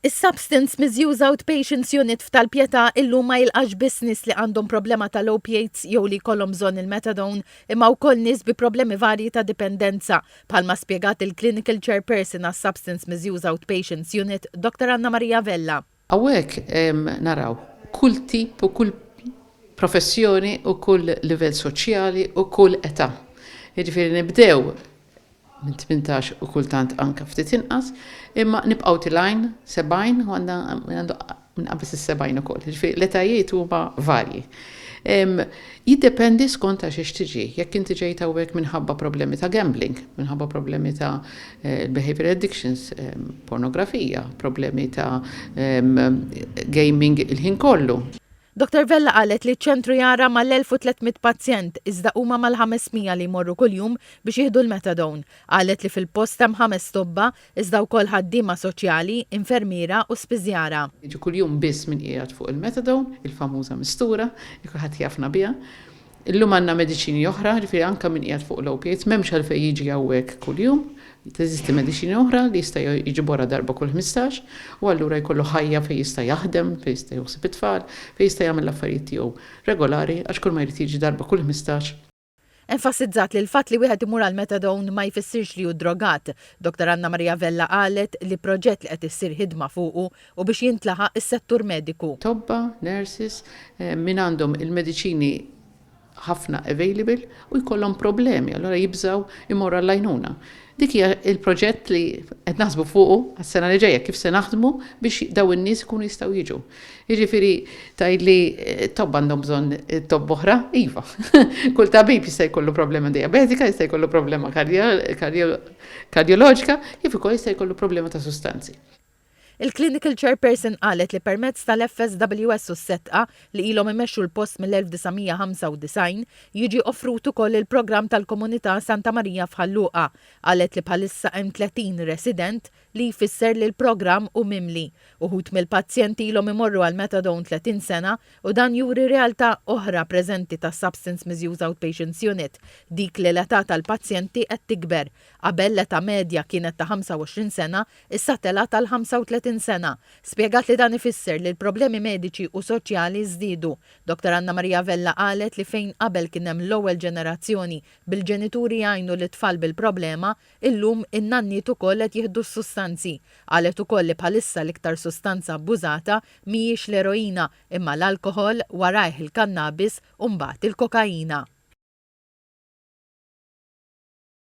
Is-Substance Misuse Outpatients Unit f'Tal-Pjetà illum ma jilqax business li għandhom problema tal-opiates jew li jkollhom bżonn il-methadone imma wkoll nies bi problemi varji ta' dipendenza bħalma spjegat il-Clinical Chairperson għas-Substance Misuse Outpatients Unit Dr. Anna Maria Vella. Hawnhekk naraw kull tip u kull professjoni u kull livell soċjali u kull età. Jiġifieri nibdew minn 18 u kultant anka ftit inqas, imma nibqgħu tilajn 70 u għandu minn qabel is-70 ukoll. Jiġifieri l-etajiet huma varji. Jiddependi skont għax ix tiġi. Jekk inti ġejt hawnhekk minħabba problemi ta' gambling, minħabba problemi ta' behavior addictions, pornografija, problemi ta' gaming il-ħin kollu. Dr. Vella qalet li ċ-ċentru jara mal-1300 pazjent iżda huma mal-500 li jmorru kuljum biex jieħdu l-metadone. Qalet li fil-post hemm 5 tobba iżda wkoll ħaddiema soċjali, infermiera u spiżjara. Jiġu kuljum biss min qiegħed fuq il-metadone, il-famuża mistura, li kulħadd jafna biha. Illum għandna mediċini oħra, ġifieri anke min qiegħed fuq l-opiates, m'hemmx għalfejn jiġi hawnhekk kuljum. Teżisti mediċini oħra li jista' jiġi wara darba kull 15 u allura jkollu ħajja fejn jista' jaħdem, fejn jista' joħsib it-tfal, fejn jista' jagħmel l-affarijiet tiegħu regolari għax kull ma jrid jiġi darba kull 15. Enfasizzat li l-fatt li wieħed imur għal metadone ma jfissirx li hu drogat. Dr. Anna Maria Vella qalet li proġett li qed issir ħidma fuqu u biex jintlaħaq is-settur mediku. Tobba, nurses, min għandhom il-mediċini ħafna available u jkollhom problemi, allura jibżaw imorru għall-għajnuna. Dik hija il-proġett li qed naħsbu fuqu għas-sena li ġejja kif se naħdmu biex daw in-nies ikunu jistgħu jiġu. Jiġifieri tgħidli tobb għandhom bżonn tobb oħra, iva. Kull tabib jista' jkollu problema diabetika, jista' jkollu problema kardjoloġika, kif ukoll jista' jkollu problema ta' sustanzi. Il-Clinical Chairperson qalet li permezz tal-FSWS u s-setqa li ilhom imexxu l-post mill-1995 jiġi offrut ukoll il-programm tal-Komunità Santa Marija f'Ħalluqa. Qalet li bħalissa hemm 30 resident li jfisser li l-programm hu mimli. Uħud mill-pazjenti ilhom imorru għal metadone 30 sena u dan juri realtà oħra preżenti tas-Substance Misuse Outpatients Unit, dik li l-età tal-pazjenti qed tikber. Qabel l-età medja kienet ta' 25 sena, issa telha tal-35 sena. Spjegat li dan ifisser li l-problemi mediċi u soċjali żdiedu. Dr. Anna Maria Vella qalet li fejn qabel kien hemm l-ewwel ġenerazzjoni bil-ġenituri jgħinu l-tfal bil-problema, illum in-nanniet ukoll qed jieħdu s-sustanzi. Qalet ukoll li bħalissa l-iktar sustanza abbużata mhijiex l-eroina imma l-alkoħol warajh il-kannabis u mbagħad il-kokaina.